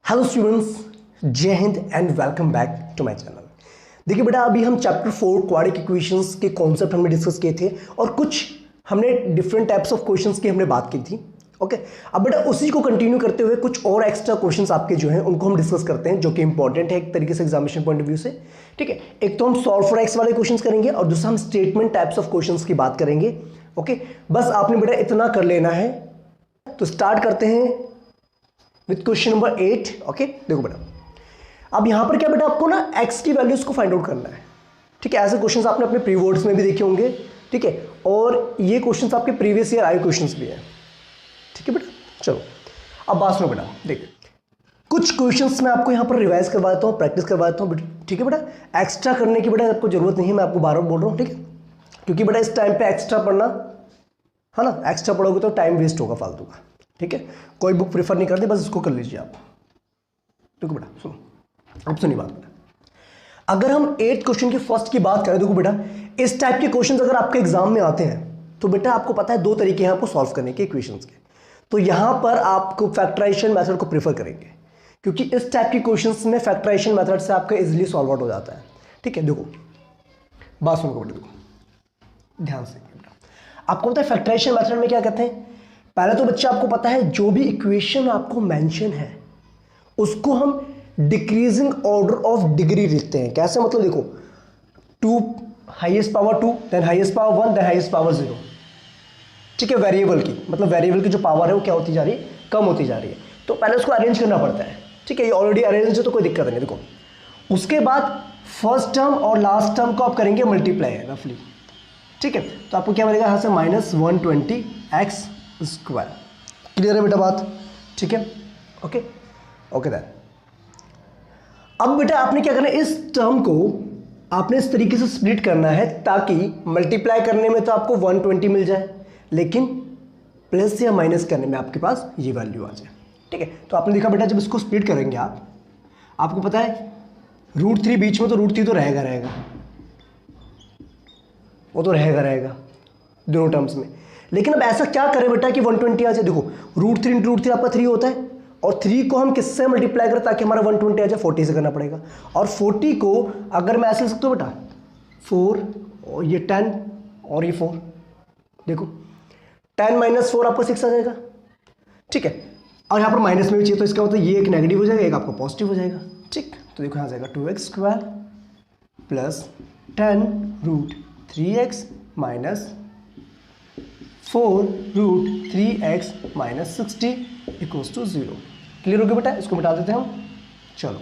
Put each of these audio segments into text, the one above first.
Hello students, जय हिंद and welcome back to my channel. देखिए बेटा, अभी हम चैप्टर 4 क्वाड्रेटिक इक्वेशंस के कॉन्सेप्ट हमने डिस्कस किए थे और कुछ हमने डिफरेंट टाइप्स ऑफ क्वेश्चंस की हमने बात की थी। ओके, अब बेटा उसी को कंटिन्यू करते हुए कुछ और एक्स्ट्रा क्वेश्चंस आपके जो हैं उनको हम डिस्कस करते हैं, जो कि इंपॉर्टेंट है एक तरीके से एग्जामिनेशन पॉइंट ऑफ व्यू से। ठीक है, एक तो हम सॉल्व फॉर एक्स वाले क्वेश्चंस करेंगे और दूसरा हम स्टेटमेंट टाइप्स ऑफ क्वेश्चंस की बात करेंगे। ओके, बस आपने बेटा इतना कर लेना है। तो स्टार्ट करते हैं विथ क्वेश्चन नंबर 8। ओके, देखो बेटा, अब यहां पर क्या बेटा आपको ना x की वैल्यूज को फाइंड आउट करना है। ठीक है, ऐसे क्वेश्चंस आपने अपने प्री बोर्ड्स में भी देखे होंगे। ठीक है, और ये क्वेश्चंस आपके प्रीवियस ईयर आए क्वेश्चंस भी हैं। ठीक है बेटा, चलो अब बात सुनो बेटा। देखिए, कुछ क्वेश्चंस मैं आपको यहां पर रिवाइज करवा देता हूं, प्रैक्टिस करवा देता हूं। ठीक है बेटा, एक्स्ट्रा करने की बेटा आपको जरूरत नहीं है, मैं आपको बार बार बोल रहा हूं। ठीक है, क्योंकि बेटा इस टाइम पे एक्स्ट्रा पढ़ना है ना, एक्स्ट्रा पढ़ोगे तो टाइम वेस्ट होगा फालतू का। ठीक है, कोई बुक प्रेफर नहीं करते, बस इसको कर लीजिए आप। देखो बेटा सुनो, अब सुनिए बात बेटा। अगर हम 8th क्वेश्चन के फर्स्ट की बात करें, देखो बेटा इस टाइप के क्वेश्चंस अगर आपके एग्जाम में आते हैं तो बेटा आपको पता है दो तरीके हैं आपको सॉल्व करने के इक्वेशंस के। तो यहां पर आपको फैक्टराइजेशन मेथड को प्रेफर करेंगे, क्योंकि इस टाइप की क्वेश्चंस में फैक्टराइजेशन मेथड से आपका इजीली सॉल्व आउट हो जाता है। ठीक है, देखो बात सुनो बेटा, देखो ध्यान से बेटा, आपको पता है फैक्टराइजेशन मेथड में क्या कहते हैं। पहले तो बच्चा आपको पता है जो भी इक्वेशन आपको मेंशन है उसको हम डिक्रीजिंग ऑर्डर ऑफ डिग्री लिखते हैं। कैसे, मतलब देखो 2 highest power 2, then highest power 1, then highest power 0। ठीक है, वेरिएबल की मतलब वेरिएबल की जो पावर है वो क्या होती जा रही है, कम होती जा रही है। तो पहले उसको अरेंज करना पड़ता है। ठीक है, ये ऑलरेडी अरेंज है तो कोई दिक्कत नहीं। देखो उसके बाद फर्स्ट टर्म और लास्ट टर्म को आप करेंगे मल्टीप्लाई रफली। ठीक है, तो आपको क्या मिलेगा यहाँ से -120x स्क्वायर। क्लियर है बेटा बात? ठीक है, ओके ओके दैन। अब बेटा आपने क्या करना है, इस टर्म को आपने इस तरीके से स्प्लिट करना है ताकि मल्टीप्लाई करने में तो आपको 120 मिल जाए, लेकिन प्लस या माइनस करने में आपके पास ये वैल्यू आ जाए। ठीक है, तो आपने देखा बेटा जब इसको स्प्लिट करेंगे आपको पता है √3 बीच में, तो √3 तो रहेगा, वो तो रहेगा दोनों टर्म्स में। लेकिन अब ऐसा क्या करें बेटा कि 120 आ जाए। देखो √3 × √3 आपका 3 होता है, और 3 को हम किससे मल्टीप्लाई करें ताकि हमारा 120 आ जाए, 40 से करना पड़ेगा। और 40 को अगर मैं ऐसे लिख सकता हूँ बेटा 4 और ये 10 और ये 4, देखो 10 - 4 आपको 6 आ जाएगा। ठीक है, और यहाँ पर माइनस में भी चाहिए तो इसका मतलब ये एक नेगेटिव हो जाएगा, एक आपका पॉजिटिव हो जाएगा। ठीक, तो देखो यहाँ जाएगा 2x² plus 10 √3x minus 4 √3x minus 60 equals to 0। Clear हो गया बेटा? इसको मिटा देते हैं हम। चलो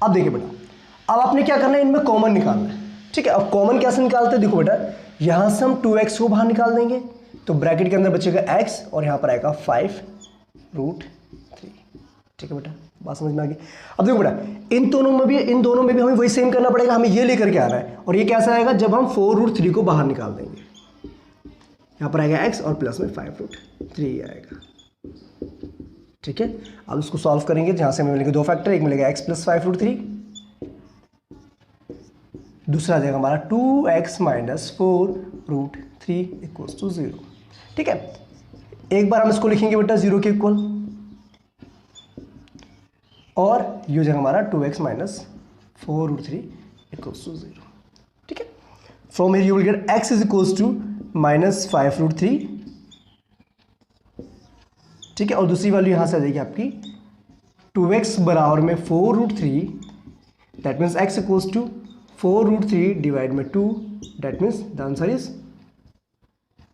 अब देखिए बेटा, अब आपने क्या करना है, इनमें कॉमन निकालना है। ठीक है, अब कॉमन कैसे निकालते हैं, देखो बेटा यहां से हम 2x को बाहर निकाल देंगे तो ब्रैकेट के अंदर बचेगा x और यहां पर आएगा 5 √3। ठीक है बेटा, बात समझ में आ गई। अब देखो बेटा इन दोनों में भी हमें वही सेम करना पड़ेगा, हमें ये लेकर के आना है। और ये कैसा आएगा, जब हम 4 √3 को बाहर निकाल देंगे, यहाँ पर आएगा x और प्लस में 5 √3 आएगा। ठीक है, अब इसको सॉल्व करेंगे, जहां से हमें मिलेंगे 2 फैक्टर, एक मिलेगा x + 5 √3, दूसरा आ जाएगा हमारा 2x - 4 √3 इक्वल्स टू 0। ठीक है, एक बार हम इसको लिखेंगे बेटा 0 के इक्वल, और ये हो जाएगा हमारा 2x - 4 √3 इक्वल्स टू 0। ठीक है, from here you will get x is equals to -5 √3। ठीक है, और दूसरी वैल्यू यहां से आ जाएगी आपकी 2x बराबर में 4 √3, that means x equals to 4 √3 divide में 2, that means the answer is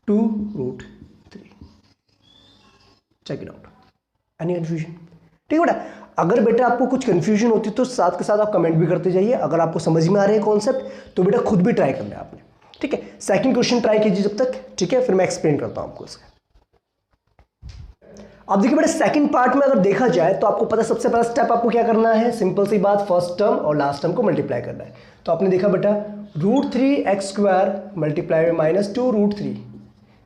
2 √3। Check it out. Any confusion? ठीक है बेटा, अगर बेटा आपको कुछ कंफ्यूजन होती है तो साथ के साथ आप कमेंट भी करते जाइए। अगर आपको समझ में आ रहे हैं कॉन्सेप्ट तो बेटा खुद भी ट्राई करना है आपने। ठीक है, सेकंड क्वेश्चन ट्राई कीजिए जब तक। ठीक है, फिर मैं एक्सप्लेन करता हूं आपको इसका। अब देखिए बेटा सेकंड पार्ट में अगर देखा जाए तो आपको पता है सबसे पहला स्टेप आपको क्या करना है, सिंपल सी बात, फर्स्ट टर्म और लास्ट टर्म को मल्टीप्लाई करना है। तो आपने देखा बेटा √3x² मल्टीप्लाई में -2 √3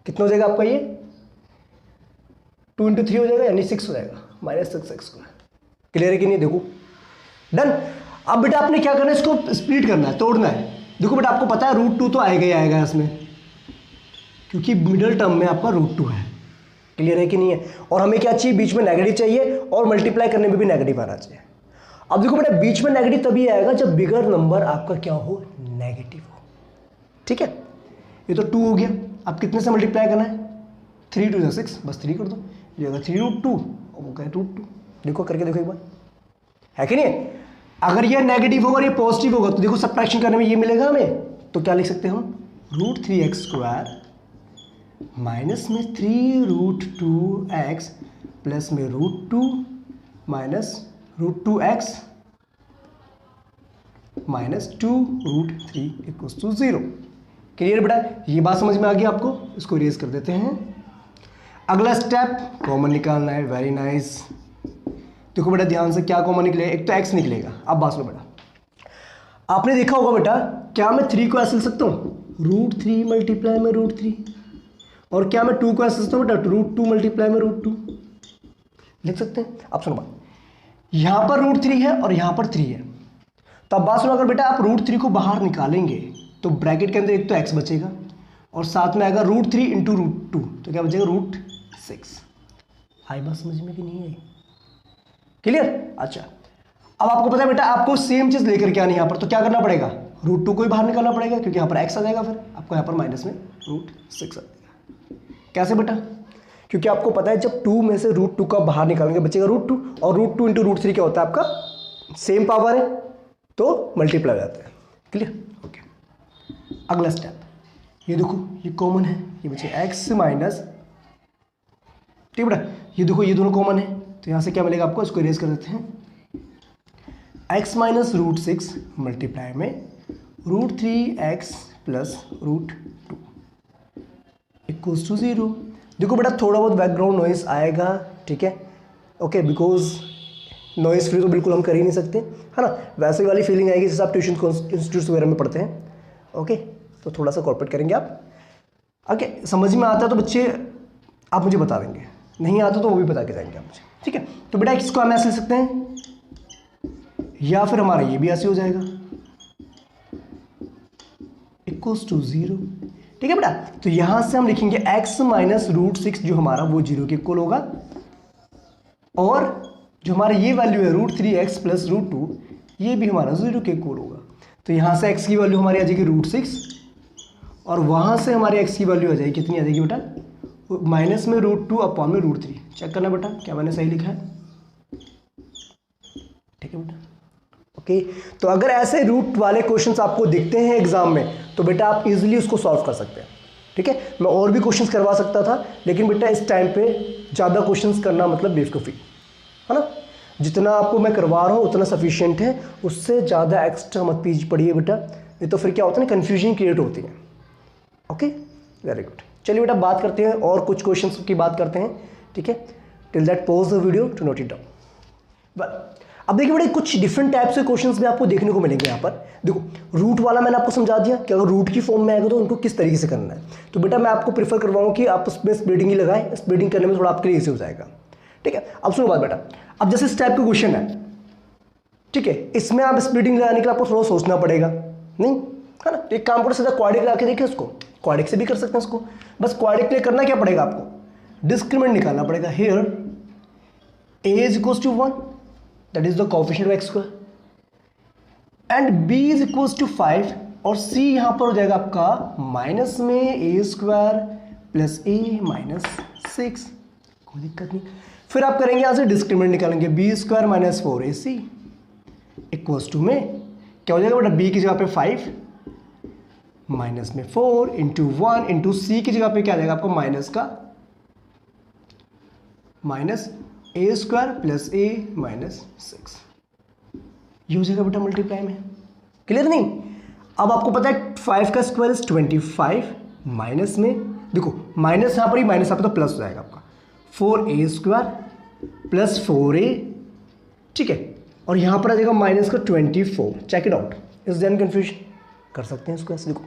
कितना हो जाएगा आपका, ये 2 × 3 हो जाएगा, यानी 6 हो जाएगा, -6x²। क्लियर है कि नहीं? देखो डन। अब बेटा आपने क्या करना है, इसको स्प्लिट करना है, तोड़ना है। देखो बेटा आपको पता है √2 तो आएगा ही आएगा इसमें, क्योंकि मिडिल टर्म में आपका √2 है। क्लियर है कि नहीं है? और हमें क्या चाहिए, बीच में नेगेटिव चाहिए और मल्टीप्लाई करने में भी नेगेटिव आना चाहिए। अब देखो बेटा, बीच में नेगेटिव तभी आएगा जब बिगर नंबर आपका क्या हो, नेगेटिव हो। ठीक है, ये तो 2 हो गया। अब कितने से मल्टीप्लाई करना है, 3 2 6, बस 3 कर दो, ये होगा 3√2 और वो क्या है √2। देखो करके देखो एक बार, है कि नहीं? अगर ये नेगेटिव होगा और ये पॉजिटिव होगा तो देखो सब्ट्रैक्शन करने में ये मिलेगा हमें, तो क्या लिख सकते हैं हम, √3x² माइनस में 3√2x प्लस में √2 माइनस √2x माइनस 2√3 = 0। क्लियर बेटा, ये बात समझ में आ गई आपको? इसको इरेज कर देते हैं। अगला स्टेप कॉमन निकालना है। Very nice. देखो बेटा ध्यान से, क्या कॉमन निकलेगा, एक तो x निकलेगा। अब बात सुनो बेटा, आपने देखा होगा बेटा, क्या मैं 3 को ऐसे लिख सकता हूँ, √3 मल्टीप्लाई में √3, और क्या मैं 2 को ऐसे लिख सकता हूँ बेटा, √2 मल्टीप्लाई में √2 लिख सकते हैं। अब सुनो बात, यहां पर √3 है और यहां पर 3 है, तो अब बात सुनो, अगर बेटा आप √3 को बाहर निकालेंगे तो ब्रैकेट के अंदर एक तो x बचेगा और साथ में आएगा √3 × √2, तो क्या बचेगा, √6। आई बात समझ में कि नहीं आई? क्लियर? अच्छा, अब आपको पता है बेटा, आपको सेम चीज लेकर के आनी यहां पर, तो क्या करना पड़ेगा, √2 को ही बाहर निकालना पड़ेगा क्योंकि यहां पर x आ जाएगा, फिर आपको यहां पर माइनस में √6 आ जाएगा। कैसे बेटा? क्योंकि आपको पता है जब 2 में से √2 का बाहर निकालेंगे बचेगा √2, और √2 × √3 क्या होता है आपका, सेम पावर है तो मल्टीप्लाई हो जाता है। क्लियर? ओके, अगला स्टेप, ये देखो ये कॉमन है, ये बचे x माइनस, ठीक बेटा, ये देखो ये दोनों कॉमन है, तो यहां से क्या मिलेगा आपको, इसको इरेज कर देते हैं, x माइनस √6 मल्टीप्लाई में √3x प्लस √2 = 0। देखो बेटा थोड़ा बहुत बैकग्राउंड नॉइस आएगा, ठीक है, ओके, बिकॉज नॉइस फ्री तो बिल्कुल हम कर ही नहीं सकते, है ना, वैसे वाली फीलिंग आएगी जैसे आप ट्यूशन इंस्टीट्यूट्स वगैरह में पढ़ते हैं। ओके, तो थोड़ा सा कॉर्पोरेट करेंगे आप। ओके, समझ में आता है तो बच्चे आप मुझे बता देंगे, नहीं आता तो वो भी बता के जाएंगे आप मुझे, ठीक है। तो बेटा इसको हम ऐसे लिख सकते हैं, या फिर हमारा ये भी ऐसे हो जाएगा = 0, ठीक है बेटा। तो यहां से हम लिखेंगे x माइनस √6 जो हमारा वो 0 के इक्वल होगा, और जो हमारा ये वैल्यू है √3x प्लस √2 ये भी हमारा 0 के इक्वल होगा। तो यहां से x की वैल्यू हमारी आ जाएगी √6 और वहां से हमारे x की वैल्यू आ जाएगी, कितनी आ जाएगी बेटा, माइनस में √2 अपॉन में √3। चेक करना बेटा क्या मैंने सही लिखा है, ठीक है बेटा। ओके, तो अगर ऐसे रूट वाले क्वेश्चंस आपको दिखते हैं एग्जाम में तो बेटा आप इजीली उसको सॉल्व कर सकते हैं, ठीक है। मैं और भी क्वेश्चंस करवा सकता था, लेकिन बेटा इस टाइम पे ज़्यादा क्वेश्चंस करना मतलब बेवकूफ़ी, है ना। जितना आपको मैं करवा रहा हूँ उतना सफिशिएंट है, उससे ज़्यादा एक्स्ट्रा मत पढ़िए बेटा, नहीं तो फिर क्या होता है ना, कन्फ्यूजन क्रिएट होती है। Okay, very good. चलिए बेटा बात करते हैं और कुछ क्वेश्चंस की बात करते हैं, ठीक है। Till that pause the video to note it down. अब देखिए बेटा कुछ डिफरेंट टाइप्स के क्वेश्चंस भी आपको देखने को मिलेंगे यहाँ पर। देखो रूट वाला मैंने आपको समझा दिया कि अगर रूट की फॉर्म में आएगा तो उनको किस तरीके से करना है। तो बेटा मैं आपको प्रीफर करवाऊँ कि आप उसमें स्प्लिटिंग ही लगाएं, स्प्लिटिंग करने में थोड़ा आपके लिए ईजी हो जाएगा, ठीक है। अब सुनो बात बेटा, अब जैसे इस टाइप का क्वेश्चन है, ठीक है, इसमें आप स्प्लिटिंग लगाने के लिए आपको थोड़ा सोचना पड़ेगा, नहीं है ना। एक काम करो, सीधा क्वाड्रिक लगा के देखिए उसको, क्वाड्रिक से भी कर सकते हैं उसको। बस क्वाड्रिक के लिए करना क्या पड़ेगा आपको, डिस्क्रिमिनेंट निकालना पड़ेगा। Here a = 1, that is the coefficient of x square, and b = 5, और c यहां पर हो जाएगा आपका माइनस में a² प्लस a माइनस 6, कोई दिक्कत नहीं। फिर आप करेंगे यहां से डिस्क्रिमिनेंट निकालेंगे, b² minus 4ac equals to में क्या हो जाएगा बेटा, b की जगह पे 5 माइनस में 4 इंटू 1 इंटू c की जगह पे क्या आ जाएगा आपको minus a² plus a minus 6, ये हो जाएगा बेटा मल्टीप्लाई में। क्लियर नहीं? अब आपको पता है 5 का स्क्वायर इज 25, माइनस में देखो माइनस यहाँ पर ही माइनस यहाँ पर तो प्लस हो जाएगा आपका 4a² प्लस 4a, ठीक है, और यहाँ पर आ जाएगा माइनस का 24। Check it out, is there confusion? कर सकते हैं इसको ऐसे, देखो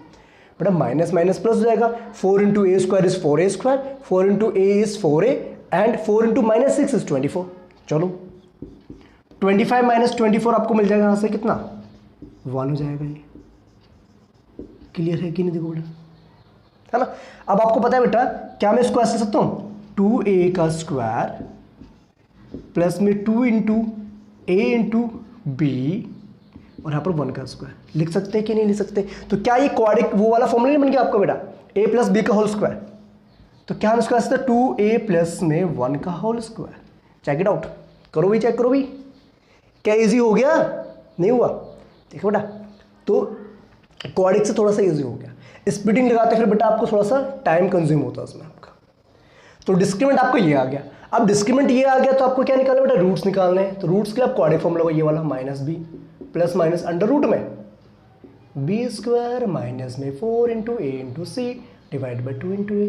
बेटा माइनस माइनस प्लस हो जाएगा, 4 into a² is 4a², 4 into a is 4a and 4 into minus 6 is 24। चलो 25 माइनस 24 आपको मिल जाएगा यहाँ से कितना, 1 हो जाएगा। ये क्लियर है कि नहीं? देखो बेटा, है ना। अब आपको पता है बेटा क्या मैं इसको ऐसे सकता हूँ, 2a का स्क्वायर प्लस में 2 इंटू ए इंटू बी और यहाँ पर 1 का स्क्वायर लिख सकते हैं कि नहीं लिख सकते? तो क्या ये क्वाड्रिक वो वाला फॉर्मूला नहीं बन गया आपका बेटा, a प्लस बी का होल स्क्वायर? तो क्या हम इसको ऐसे 2a प्लस में 1 का whole square. Check it out, करो भी, चेक करो भी, क्या इजी हो गया? नहीं हुआ? देखो बेटा, तो क्वाड्रिक से थोड़ा सा इजी हो गया। स्प्लिटिंग लगाते फिर बेटा आपको थोड़ा सा टाइम कंज्यूम होता है उसमें आपका। तो डिस्क्रिमिनेंट आपको ये आ गया। अब डिस्क्रिमिनेंट ये आ गया तो आपको क्या निकालना बेटा? रूट्स निकालने हैं। तो रूट्स के लिए आप क्वाड्रिक फॉर्मूला ये वाला minus B plus minus under root में बी स्क्वायर माइनस में 4 into A into C divide by 2 into A.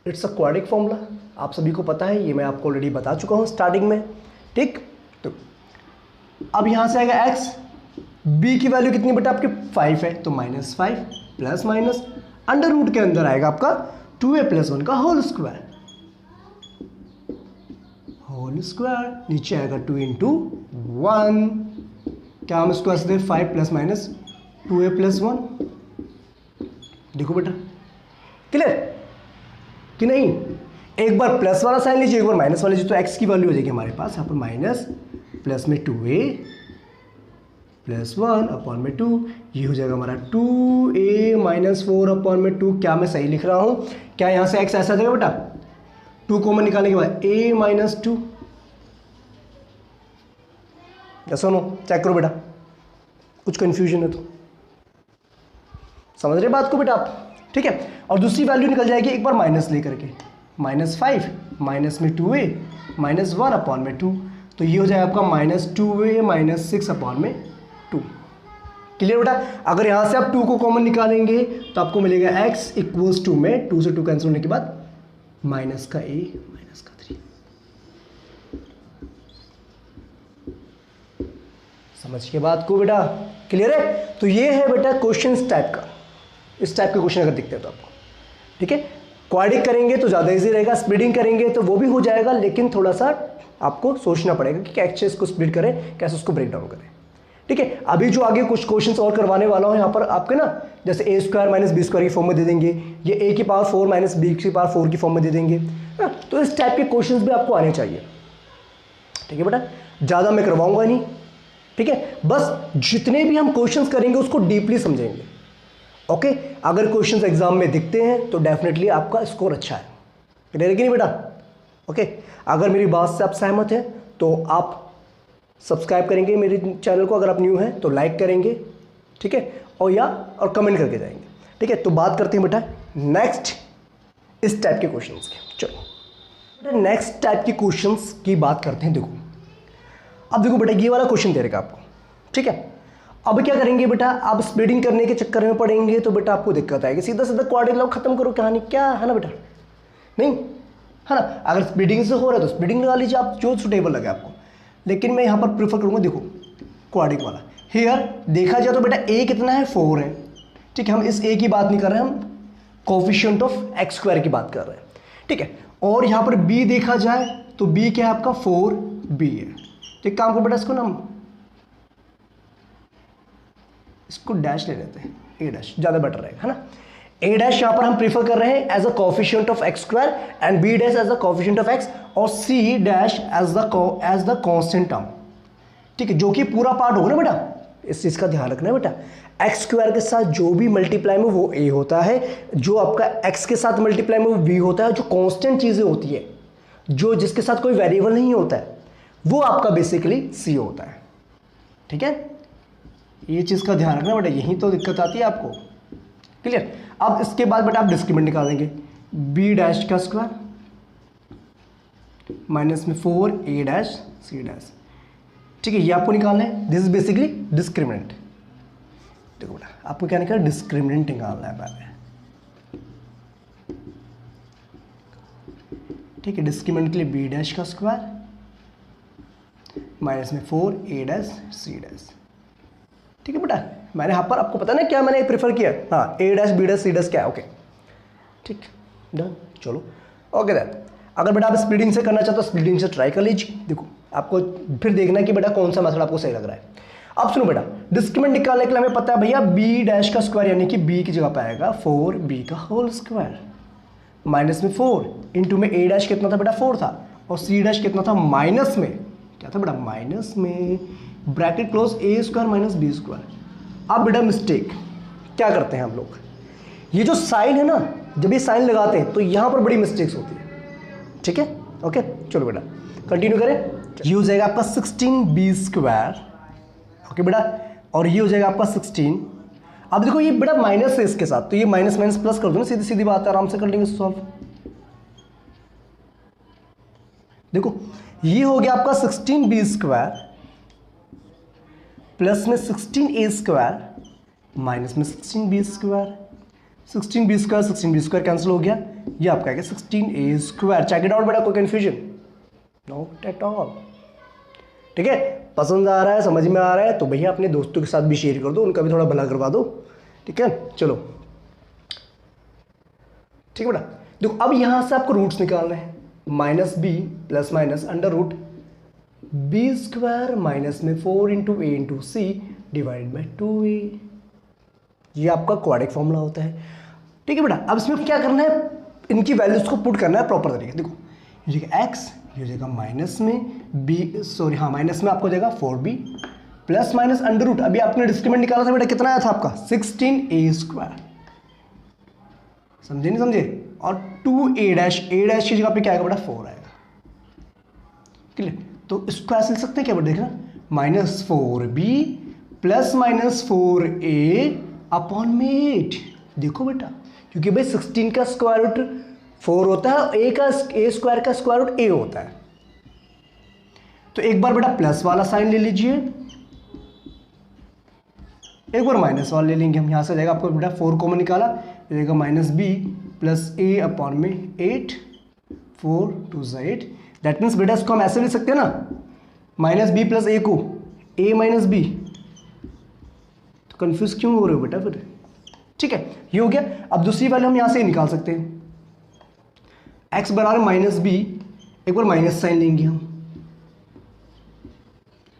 It's a quadratic formula, आप सभी को पता है, ये मैं आपको ऑलरेडी बता चुका हूँ स्टार्टिंग में। ठीक, तो अब यहाँ से आएगा x, b की वैल्यू कितनी बेटा आपकी 5 है, तो -5 प्लस माइनस अंडर रूट के अंदर आएगा आपका 2a प्लस 1 का होल स्क्वायर, नीचे आएगा 2 इंटू 1, क्या हम इसको ऐसे 5 प्लस माइनस 2a प्लस 1। देखो बेटा क्लियर कि नहीं? एक बार प्लस वाला साइन लीजिए, एक बार माइनस वाला लीजिए, तो x की वैल्यू हो जाएगी हमारे पास यहाँ पर माइनस प्लस में 2a प्लस 1 अपॉन में 2, ये हो जाएगा हमारा 2a माइनस 4 अपॉन में 2। क्या मैं सही लिख रहा हूँ? क्या यहाँ से x ऐसा आ जाएगा बेटा? 2 कॉमन निकालने के बाद a माइनस 2, या सुनो चेक करो बेटा, कुछ कंफ्यूजन है तो समझ रहे बात को बेटा आप? ठीक है, और दूसरी वैल्यू निकल जाएगी एक बार माइनस लेकर के, -5 माइनस में 2a माइनस 1 अपॉन में 2, तो ये हो जाएगा आपका -2a माइनस 6 अपॉन में 2। क्लियर बेटा? अगर यहाँ से आप 2 को कॉमन निकालेंगे तो आपको मिलेगा x इक्वल्स टू में 2 से 2 कैंसिल होने के बाद माइनस का a माइनस का 3। समझ के बात को बेटा? क्लियर है? तो ये है बेटा क्वेश्चन इस टाइप का, इस टाइप के क्वेश्चन अगर दिखते हैं तो आपको, ठीक है। क्वाड्रिक करेंगे तो ज़्यादा इजी रहेगा, स्प्लिटिंग करेंगे तो वो भी हो जाएगा, लेकिन थोड़ा सा आपको सोचना पड़ेगा कि कैसे इसको स्प्लिट करें, कैसे उसको ब्रेक डाउन करें, ठीक है। अभी जो आगे कुछ क्वेश्चंस और करवाने वाला हूँ यहाँ पर आपके ना, जैसे a square minus B square की फॉर्म में दे देंगे, ये a की पावर 4 माइनस बी की पावर 4 की फॉर्म में दे देंगे ना, तो इस टाइप के क्वेश्चंस भी आपको आने चाहिए, ठीक है बेटा। ज़्यादा मैं करवाऊंगा नहीं, ठीक है, बस जितने भी हम क्वेश्चंस करेंगे उसको डीपली समझेंगे, ओके। अगर क्वेश्चंस एग्जाम में दिखते हैं तो डेफिनेटली आपका स्कोर अच्छा है, क्लियर है कि नहीं बेटा? ओके, अगर मेरी बात से आप सहमत हैं तो आप सब्सक्राइब करेंगे मेरे चैनल को, अगर आप न्यू हैं तो लाइक करेंगे, ठीक है, और कमेंट करके जाएंगे, ठीक है। तो बात करते हैं बेटा नेक्स्ट इस टाइप के क्वेश्चंस की। चलो नेक्स्ट टाइप के क्वेश्चंस की बात करते हैं। देखो अब देखो बेटा, ये वाला क्वेश्चन दे रहेगा आपको, ठीक है। अब क्या करेंगे बेटा, आप स्प्लिटिंग करने के चक्कर में पड़ेंगे तो बेटा आपको दिक्कत आएगी, सीधा सीधा क्वाड्रिक लॉ खत्म करो कहानी, क्या है ना बेटा, नहीं है ना। अगर स्प्लिटिंग से हो रहा है तो स्प्लिटिंग लगा लीजिए आप, जो सुटेबल लगे आपको, लेकिन मैं यहाँ पर प्रीफर करूँगा, देखो क्वाड्रिक वाला। हियर देखा जाए तो बेटा a कितना है, 4 है, ठीक है। हम इस a की बात नहीं कर रहे हैं, हम कोफिशिएंट ऑफ x स्क्वायर की बात कर रहे हैं, ठीक है। और यहाँ पर b देखा जाए तो b क्या है आपका, 4b है। तो एक काम करो बेटा, इसको ना इसको डैश ले लेते हैं, a डैश ज़्यादा बेटर रहेगा, है ना। a डैश यहाँ पर हम प्रीफर कर रहे हैं as a coefficient of x square and b dash as a coefficient of x और c dash as the constant term, ठीक है, जो कि पूरा पार्ट होगा ना बेटा। इस चीज़ का ध्यान रखना है बेटा, x स्क्वायर के साथ जो भी मल्टीप्लाई में वो a होता है, जो आपका x के साथ मल्टीप्लाई में वो b होता है, जो कांस्टेंट चीज़ें होती है, जो जिसके साथ कोई वेरिएबल नहीं होता है, वो आपका बेसिकली c होता है, ठीक है। ये चीज़ का ध्यान रखना बेटा, यही तो दिक्कत आती है आपको, क्लियर। अब इसके बाद बेटा आप डिस्क्रिमिनेंट निकालेंगे, b डैश का स्क्वायर माइनस में 4a डैश c डैश, ठीक है, ये आपको निकालना है। This is basically discriminant. देखो बेटा आपको क्या निकालना है, डिस्क्रिमिनेंट निकालना है पहले, ठीक है। डिस्क्रिमिनेंट के लिए b डैश का स्क्वायर माइनस में 4a डैश c डैश, ठीक है बेटा। मैंने यहाँ पर आपको पता ना क्या मैंने प्रेफर किया, हाँ, a dash b dash c dash क्या है, ओके, ठीक, डन। चलो ओके दैन। अगर बेटा आप स्प्लिटिंग से करना चाहते हो स्प्लिटिंग से ट्राई कर लीजिए, देखो आपको फिर देखना कि बेटा कौन सा मेथड आपको सही लग रहा है। अब सुनो बेटा, डिस्क्रिमिनेंट निकालने के लिए हमें पता है भैया b डैश का स्क्वायर यानी कि b की जगह पे आएगा 4b का होल स्क्वायर माइनस में 4 इंटू में ए डैश कितना था बेटा 4 था और सी डैश कितना था माइनस में क्या था बेटा माइनस में ब्रैकेट क्लोज ए स्क्वायर माइनस बी स्क्वायर। अब बेटा मिस्टेक क्या करते हैं हम लोग, ये जो साइन है ना जब ये साइन लगाते हैं तो यहाँ पर बड़ी मिस्टेक्स होती है, ठीक है। ओके चलो बेटा कंटिन्यू करें। ये हो जाएगा आपका 16b स्क्वायर, ओके बेटा, और ये हो जाएगा आपका 16। अब देखो ये बेटा माइनस है इसके साथ, तो ये माइनस माइनस प्लस कर दो ना, सीधी सीधी बात है, आराम से कर लेंगे सॉल्व। देखो ये हो गया आपका 16b स्क्वायर प्लस में 16a स्क्वायर माइनस में 16b square. 16b square cancel हो गया, ये आपका है 16a square. Check it out बेटा, कोई कंफ्यूजन नॉट एट ऑल, ठीक है। पसंद आ रहा है, समझ में आ रहा है तो भैया अपने दोस्तों के साथ भी शेयर कर दो, उनका भी थोड़ा भला करवा दो, ठीक है। चलो ठीक है बेटा, देखो अब यहां से आपको रूट्स निकालना है, minus B plus minus under root B square minus में 4 into A into C divide by 2a। ये आपका क्वाड्रेटिक फॉर्मूला होता है, ठीक है बेटा। अब इसमें क्या करना है, इनकी वैल्यूज को पुट करना है प्रॉपर तरीके। देखो ये जाएगा एक्स, ये हो जाएगा माइनस में बी, सॉरी हाँ माइनस में आपको जाएगा 4b plus minus under root, अभी आपने डिस्क्रिमिनेंट निकाला था बेटा, कितना आया था आपका 16a स्क्वायर, समझे नहीं समझे, और 2a डैश, a डैश की जगह पे क्या आएगा बेटा 4 आएगा, क्लियर। तो इसको ऐसे लिख सकते हैं क्या बेटा, देखना minus 4b plus minus 4a upon में 8। देखो बेटा क्योंकि भाई 16 का स्क्वायर रूट 4 होता है, ए स्क्वायर का स्क्वायर रूट a होता है, तो एक बार बेटा प्लस वाला साइन ले लीजिए, एक बार माइनस वाला ले लेंगे हम। यहां से जाएगा आपको बेटा 4 कॉमन निकाला, जाएगा माइनस बी प्लस ए अपॉन में 8, 4 2 8। दैट मीन्स बेटा इसको हम ऐसे लिख सकते हैं ना, माइनस बी प्लस ए को ए माइनस बी, तो कंफ्यूज क्यों हो रहे हो बेटा फिर, ठीक है। ये हो गया। अब दूसरी वाले हम यहां से निकाल सकते हैं, एक्स बराबर माइनस बी, एक बार माइनस साइन लेंगे हम,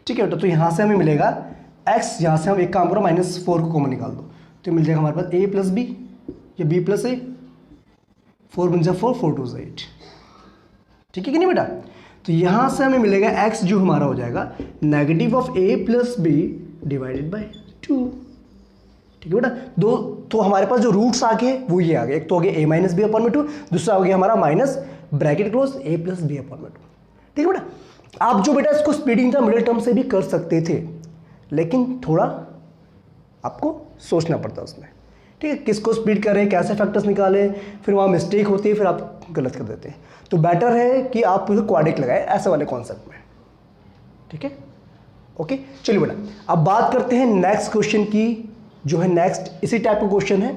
ठीक है। तो यहां से हमें मिलेगा एक्स, यहां से हम एक काम करो माइनस 4 को कॉमन निकाल दो, तो मिल जाएगा हमारे पास ए प्लस बी या बी प्लस ए, 4 बन जाए 4, 4 2 8, ठीक है कि नहीं बेटा। तो यहां से हमें मिलेगा एक्स जो हमारा हो जाएगा negative of A plus B divided by 2, ठीक है बेटा। दो तो हमारे पास जो रूट्स आ गए वो ये आ गए, एक तो हो गया a माइनस बी अपॉन में 2, दूसरा हो गया हमारा minus bracket close a plus B upon में 2, ठीक है बेटा। आप जो बेटा इसको स्प्लिटिंग था मिडिल टर्म से भी कर सकते थे, लेकिन थोड़ा आपको सोचना पड़ता उसमें, ठीक है, किसको स्प्लिट करें, कैसे फैक्टर्स निकालें, फिर वहाँ मिस्टेक होती है, फिर आप गलत कर देते हैं। तो बेटर है कि आप क्वाड्रेटिक लगाए ऐसे वाले कॉन्सेप्ट में, ठीक है। ओके चलिए बेटा, अब बात करते हैं नेक्स्ट क्वेश्चन की, जो है नेक्स्ट इसी टाइप का क्वेश्चन है।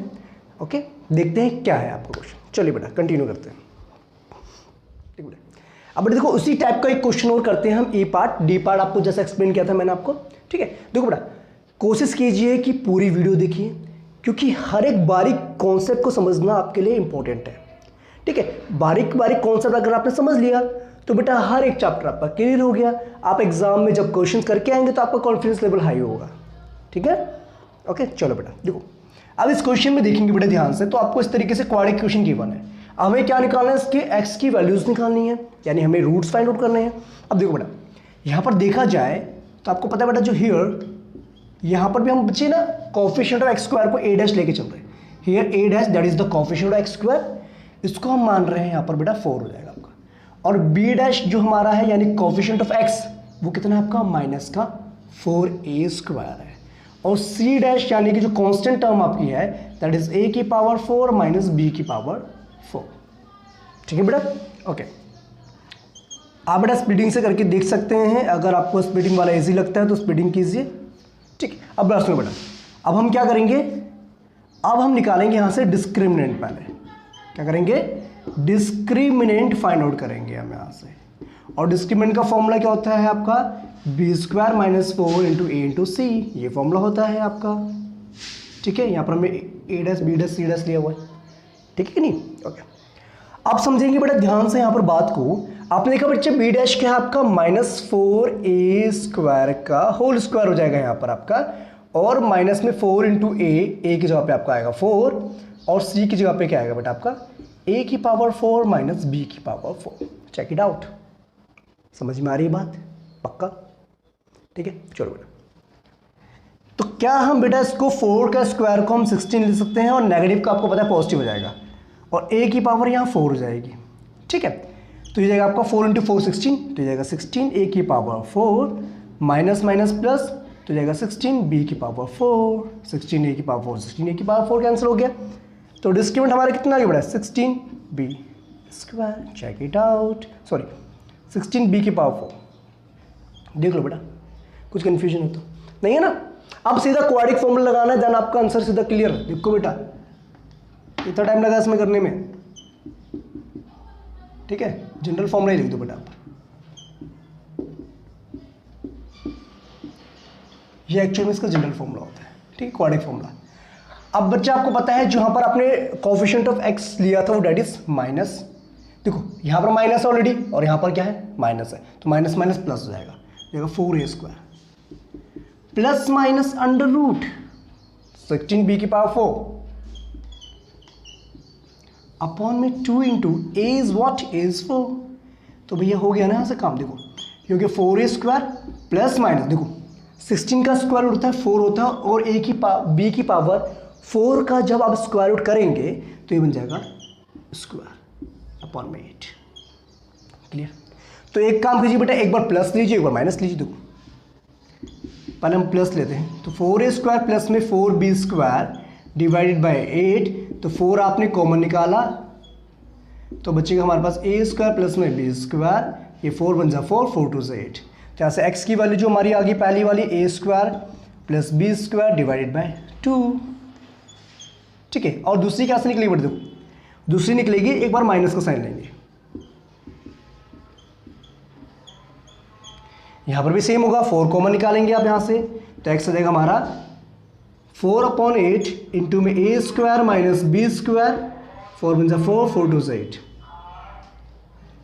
ओके देखते हैं क्या है आपका क्वेश्चन, चलिए बेटा कंटिन्यू करते हैं, ठीक बेटा। अब बेटा देखो उसी टाइप का एक क्वेश्चन और करते हैं हम, ए पार्ट डी पार्ट आपको जैसा एक्सप्लेन किया था मैंने आपको, ठीक है। देखो बेटा कोशिश कीजिए कि पूरी वीडियो देखिए, क्योंकि हर एक बारीक कॉन्सेप्ट को समझना आपके लिए इंपॉर्टेंट है, ठीक है। बारीक बारीक कॉन्सेप्ट अगर आपने समझ लिया तो बेटा हर एक चैप्टर आपका क्लियर हो गया, आप एग्जाम में जब क्वेश्चन करके आएंगे तो आपका कॉन्फिडेंस लेवल हाई होगा, ठीक है। ओके चलो बेटा देखो, अब इस क्वेश्चन में देखेंगे बेटा ध्यान से, तो आपको इस तरीके से क्वाड्रेटिक इक्वेशन गिवन है, हमें क्या निकालना है, इसके एक्स की वैल्यूज निकालनी है, यानी हमें रूट्स फाइंड आउट करने हैं। अब देखो बेटा यहाँ पर देखा जाए तो आपको पता है बेटा जो हियर, यहाँ पर भी हम बच्चे ना कोएफिशिएंट ऑफ एक्स स्क्वायर को ए डैश लेके चल रहे हैं, here A dash that is the coefficient of x square, इसको हम मान रहे हैं यहाँ पर बेटा 4 हो जाएगा आपका, और बी डैश जो हमारा है यानी कोएफिशिएंट ऑफ एक्स वो कितना है आपका माइनस का 4a स्क्वायर है, और सी डैश यानी कि जो कांस्टेंट टर्म आपकी है दैट इज a की पावर 4 माइनस b की पावर 4, ठीक है बेटा। ओके आप बेटा स्प्लिटिंग से करके देख सकते हैं, अगर आपको स्प्लिटिंग वाला इजी लगता है तो स्प्लिटिंग कीजिए, ठीक। अब बस में बेटा अब हम क्या करेंगे, अब हम निकालेंगे यहाँ से डिस्क्रिमिनेंट, पहले क्या करेंगे डिस्क्रिमिनेंट फाइंड आउट करेंगे हम यहाँ से, और डिस्क्रिमिनेंट का फॉर्मूला क्या होता है आपका B square minus 4 into A into सी, ये फॉर्मूला होता है आपका, ठीक है। यहाँ पर हमने A dash B dash C dash लिया हुआ है, ठीक है कि नहीं। ओके अब समझेंगे बेटा ध्यान से यहाँ पर बात को, आपने देखा बच्चे बी डैश क्या है आपका माइनस 4a स्क्वायर का होल स्क्वायर हो जाएगा यहाँ पर आपका, और माइनस में 4 इंटू ए की जगह पे आपका आएगा 4, और सी की जगह पे क्या आएगा बेटा आपका ए की पावर 4 माइनस बी की पावर 4। Check it out. समझ में आ रही है बात? पक्का? ठीक है, चलो बेटा। तो क्या हम बेटा इसको 4 का स्क्वायर को हम 16 ले सकते हैं और नेगेटिव का आपको पता है पॉजिटिव हो जाएगा और ए की पावर यहाँ 4 हो जाएगी। ठीक है, तो ये जाएगा आपका 4 इंटू 4 16, तो ये जाएगा 16 ए की पावर 4 माइनस माइनस प्लस, तो जाएगा 16 बी की पावर 4, 16 ए की पावर 4, 16 ए की पावर 4 कैंसिल हो गया। तो डिस्क्रिमिनेंट हमारा कितना आगे बढ़ा? 16 B square. Check it out. Sorry 16 B की पावर 4। देख लो बेटा, कुछ कन्फ्यूजन हो तो नहीं है ना? अब सीधा क्वाड्रिक फॉर्मूला लगाना है, देन आपका आंसर सीधा क्लियर। देखो बेटा, इतना टाइम लगा इसमें करने में। ठीक है, जनरल फॉर्मूला ही लिख दो बेटा आप। ये एक्चुअल में इसका जनरल फॉर्मूला होता है। ठीक है, क्वाड्रिक फॉर्मूला। अब बच्चा आपको पता है जहां पर आपने कोएफिशिएंट ऑफ एक्स लिया था वो डेट इज माइनस। देखो यहां पर माइनस ऑलरेडी और यहां पर क्या है? माइनस है, तो माइनस माइनस प्लस हो जाएगा 4a square plus minus under root 16 B की पावर 4 अपॉन में 2 into A is what? A is 4। तो भैया हो गया ना यहाँ से काम। देखो क्योंकि 4a स्क्वायर प्लस माइनस, देखो 16 का स्क्वायर रूट होता है 4 होता है और ए की बी की पावर 4 का जब आप स्क्वायर रूट करेंगे तो ये बन जाएगा स्क्वायर अपॉन में 8। क्लियर? तो एक काम कीजिए बेटा, एक बार प्लस लीजिए एक बार माइनस लीजिए। देखो पहले हम प्लस लेते हैं, तो 4a स्क्वायर प्लस में 4b स्क्वायर डिवाइडेड बाय 8, तो 4 आपने कॉमन निकाला तो बचेगा हमारे पास a स्क्वायर प्लस में b स्क्वायर, ये 4 बन जा 4, 4 2 8। तो यहाँ से x की वैल्यू जो हमारी आ गई पहली वाली a square plus b square divided by 2। ठीक है, और दूसरी क्या से निकलेगी बेटा? देखो दूसरी निकलेगी, एक बार माइनस का साइन लेंगे, यहाँ पर भी सेम होगा, 4 कॉमन निकालेंगे आप यहाँ से, तो x आ जाएगा हमारा 4 अपॉन 8 इंटू में a square minus b square, 4 बन जा 4, 4 2 8।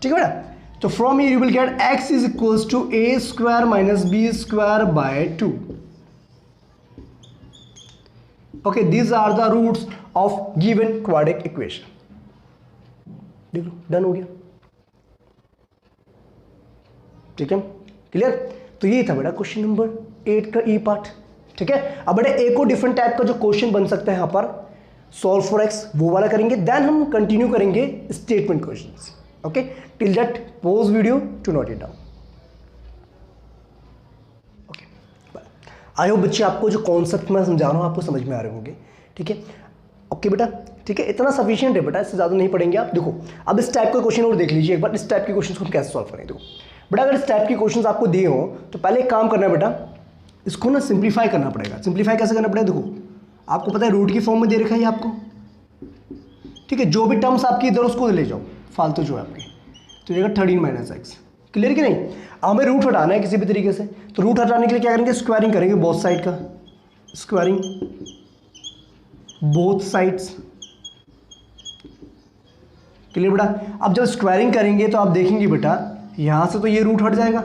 ठीक है बेटा? तो from here you will get x is equals to a square minus b square by 2। Okay, these are the roots of given quadratic equation. देख लो, done हो गया। ठीक है, क्लियर? तो ये था बेटा क्वेश्चन नंबर 8 का ई पार्ट। ठीक है, अब बेटा एक और डिफरेंट टाइप का जो क्वेश्चन बन सकता है यहाँ पर सॉल्व फॉर एक्स, वो वाला करेंगे, देन हम कंटिन्यू करेंगे statement questions. Okay, till that pause video to note it down. Okay, I hope बच्चे आपको जो कॉन्सेप्ट मैं समझा रहा हूँ आपको समझ में आ रहे होंगे। ठीक है, ओके बेटा, ठीक है, इतना सफिशिएंट है बेटा, इससे ज़्यादा नहीं पढ़ेंगे आप। देखो अब इस टाइप का क्वेश्चन और देख लीजिए एक बार, इस टाइप के क्वेश्चन को हम कैसे सॉल्व करेंगे। देखो बेटा, अगर इस टाइप के क्वेश्चन आपको दिए हो तो पहले एक काम करना है बेटा, इसको ना सिंप्लीफाई करना पड़ेगा। सिंप्लीफाई कैसे करना पड़ेगा? देखो आपको पता है रूट की फॉर्म में दे रखा है आपको। ठीक है, जो भी टर्म्स आपकी इधर उसको ले जाओ, फालतू जो है आपकी, तो जाएगा 13 माइनस एक्स। क्लियर कि नहीं? अब हमें रूट हटाना है किसी भी तरीके से, तो रूट हटाने के लिए क्या करेंगे? स्क्वायरिंग करेंगे बोथ साइड का, स्क्वायरिंग बोथ साइड्स। क्लियर बेटा? अब जब स्क्वायरिंग करेंगे तो आप देखेंगे बेटा यहां से तो ये रूट हट जाएगा।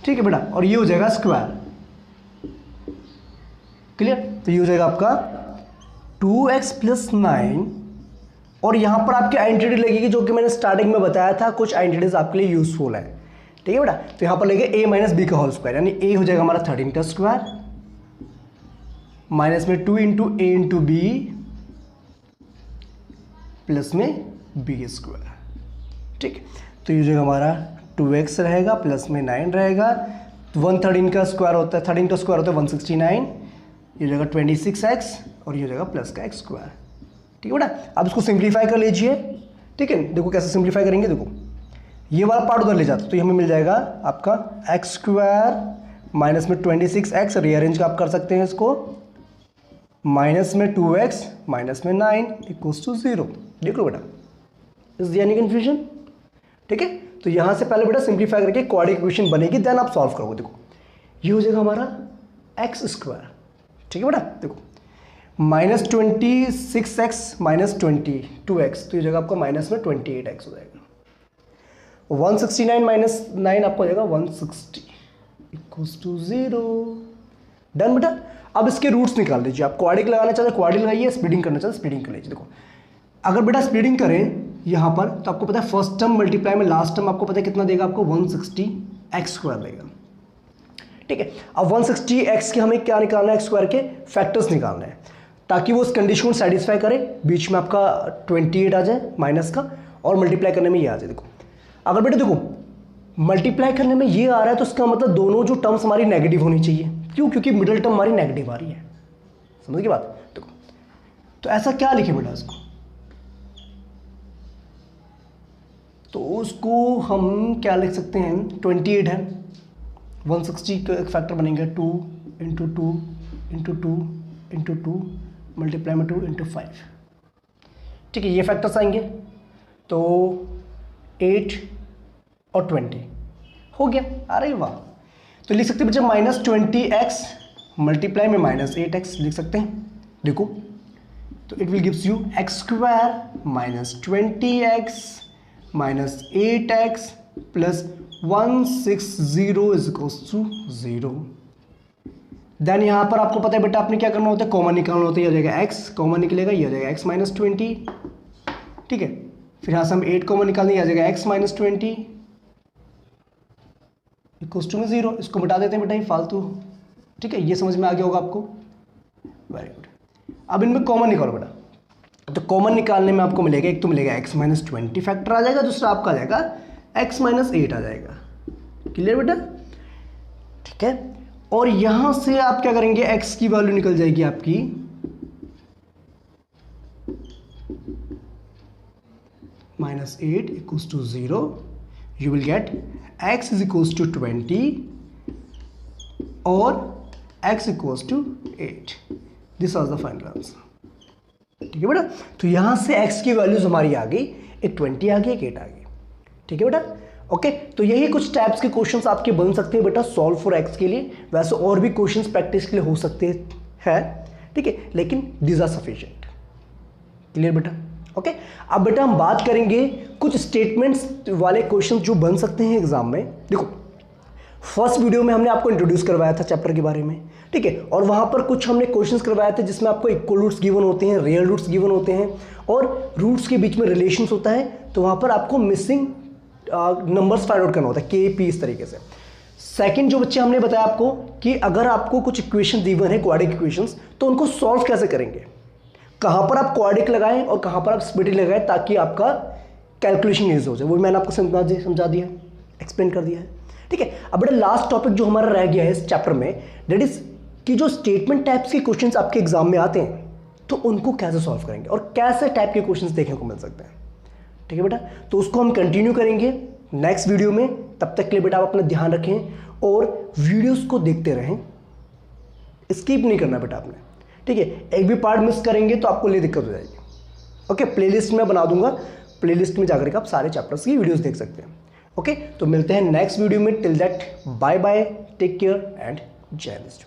ठीक है बेटा, और ये हो जाएगा स्क्वायर। क्लियर? तो ये हो जाएगा आपका 2x प्लस 9, और यहां पर आपकी आइडेंटिटी लगेगी जो कि मैंने स्टार्टिंग में बताया था, कुछ आइडेंटिटीज आपके लिए यूजफुल है। ठीक है बेटा? तो यहां पर लगेगा a माइनस बी का होल स्क्वायर, यानी a हो जाएगा हमारा 13 का स्क्वायर माइनस में 2 into A into B plus में b स्क्वायर। ठीक, तो ये हो जाएगा हमारा 2x रहेगा प्लस में 9 रहेगा, 113 का स्क्वायर होता है, 13 का स्क्वायर होता है 169, ये हो जाएगा 26x और ये हो जाएगा प्लस का x स्क्वायर। ठीक है बेटा? अब इसको सिंप्लीफाई कर लीजिए। ठीक है, देखो कैसे सिंप्लीफाई करेंगे। देखो ये वाला पार्ट उधर ले जाते तो हमें मिल जाएगा आपका x स्क्वायर माइनस में 26x, रीअरेंज आप कर सकते हैं इसको, माइनस में 2x माइनस में 9 इक्वल्स टू 0। देख लो बेटा, इज यानी कन्फ्यूजन? ठीक है, तो यहां से पहले बेटा सिंप्लीफाई करके क्वाड्रिक इक्वेशन बनेगी, देन आप सॉल्व करोगे। देखो ये हो जाएगा हमारा एक्स स्क्वायर। ठीक है बेटा? देखो माइनस 26x माइनस 22x, तो ये जगह आपका माइनस में 28x हो जाएगा। 169 माइनस 9 आपको हो जाएगा 160 इक्वल्स टू 0। डन बेटा? अब इसके रूट्स निकाल लीजिए। आप क्वाड्रिक लगाना चाहते हैं क्वाड्रिक लगाइए, स्प्लिटिंग करना चाहते हैं स्प्लिटिंग कर लीजिए। देखो अगर बेटा स्प्लिटिंग करें यहाँ पर तो आपको पता है फर्स्ट टर्म मल्टीप्लाई में लास्ट टर्म आपको पता है कितना देगा, आपको 160x² देगा। ठीक है, अब 160x के हमें क्या निकालना है, x² के फैक्टर्स निकालना है ताकि वो उस कंडीशन को सेटिस्फाई करे, बीच में आपका 28 आ जाए माइनस का, और मल्टीप्लाई करने में ये आ जाए। देखो अगर बेटा देखो मल्टीप्लाई करने में ये आ रहा है तो इसका मतलब दोनों जो टर्म्स हमारी नेगेटिव होनी चाहिए। क्यों? क्योंकि मिडिल टर्म हमारी नेगेटिव आ रही है। समझ की बात? देखो तो ऐसा क्या लिखे बेटा इसको, तो उसको हम क्या लिख सकते हैं, 28 है, 160 का एक फैक्टर बनेंगे 2 × 2 × 2 × 2 मल्टीप्लाई में 2 × 5। ठीक है, ये फैक्टर्स आएंगे तो 8 और 20 हो गया। अरे वाह, तो लिख सकते हैं बच्चा -20x मल्टीप्लाई में -8x लिख सकते हैं। देखो तो it will gives you x² -20x -8x plus 160 is equals to 0। Then यहाँ पर आपको पता है बेटा आपने क्या करना होता है, कॉमन निकालना होता है। ये हो जाएगा x कॉमन निकलेगा, ये हो जाएगा x -20। ठीक है, फिर यहाँ से हम 8 कॉमन निकाल देंगे, आ जाएगा x -20 इक्वल्स टू में 0। इसको मिटा देते हैं बेटा, ये फालतू। ठीक है, ये समझ में आ गया होगा आपको, वेरी गुड। अब इनमें कॉमन निकालो बेटा, तो कॉमन निकालने में आपको मिलेगा, एक तो मिलेगा x -20 फैक्टर आ जाएगा, दूसरा आपका आ जाएगा x -8 आ जाएगा। क्लियर बेटा? ठीक है, और यहां से आप क्या करेंगे, x की वैल्यू निकल जाएगी आपकी -8 equals to 0। You will get x is equals to 20 और x equals to 8। This was the final answer. ठीक है बेटा, तो यहां से x की वैल्यूज हमारी आ गई, एक 20 आ गई, एक 8 आ गई। ठीक है बेटा, ओके। तो यही कुछ टाइप्स के क्वेश्चंस आपके बन सकते हैं बेटा सॉल्व फॉर x के लिए। वैसे और भी क्वेश्चंस प्रैक्टिस के लिए हो सकते हैं, ठीक है, लेकिन दीज आर सफिशिएंट। क्लियर बेटा? ओके। अब बेटा हम बात करेंगे कुछ स्टेटमेंट्स वाले क्वेश्चन जो बन सकते हैं एग्जाम में। देखो फर्स्ट वीडियो में हमने आपको इंट्रोड्यूस करवाया था चैप्टर के बारे में, ठीक है, और वहां पर कुछ हमने क्वेश्चंस करवाए थे जिसमें आपको इक्वल रूट्स गिवन होते हैं, रियल रूट्स गिवन होते हैं, और रूट्स के बीच में रिलेशंस होता है, तो वहां पर आपको मिसिंग नंबर्स फाइंड आउट करना होता है, के पी, इस तरीके से। सेकंड जो बच्चे हमने बताया आपको कि अगर आपको कुछ इक्वेशन गिवन है, क्वाड्रेटिक इक्वेशंस, तो उनको सॉल्व कैसे करेंगे, कहां पर आप क्वाड्रेटिक लगाएं और कहां पर आप स्प्लिटिंग लगाएं ताकि आपका कैलकुलेशन ईजी हो जाए, वो मैंने आपको समझा दिया, एक्सप्लेन कर दिया है। ठीक है, अब बेटा लास्ट टॉपिक जो हमारा रह गया है इस चैप्टर में, दैट इज कि जो स्टेटमेंट टाइप्स के क्वेश्चंस आपके एग्जाम में आते हैं तो उनको कैसे सॉल्व करेंगे और कैसे टाइप के क्वेश्चंस देखने को मिल सकते हैं। ठीक है बेटा, तो उसको हम कंटिन्यू करेंगे नेक्स्ट वीडियो में। तब तक के लिए बेटा आप अपना ध्यान रखें और वीडियोस को देखते रहें, स्किप नहीं करना बेटा आपने। ठीक है, एक भी पार्ट मिस करेंगे तो आपको लिए दिक्कत हो जाएगी। ओके, प्लेलिस्ट में बना दूंगा, प्लेलिस्ट में जाकर के आप सारे चैप्टर्स की वीडियोस देख सकते हैं। ओके, तो मिलते हैं नेक्स्ट वीडियो में। Till that bye bye, take care and जय हिंद।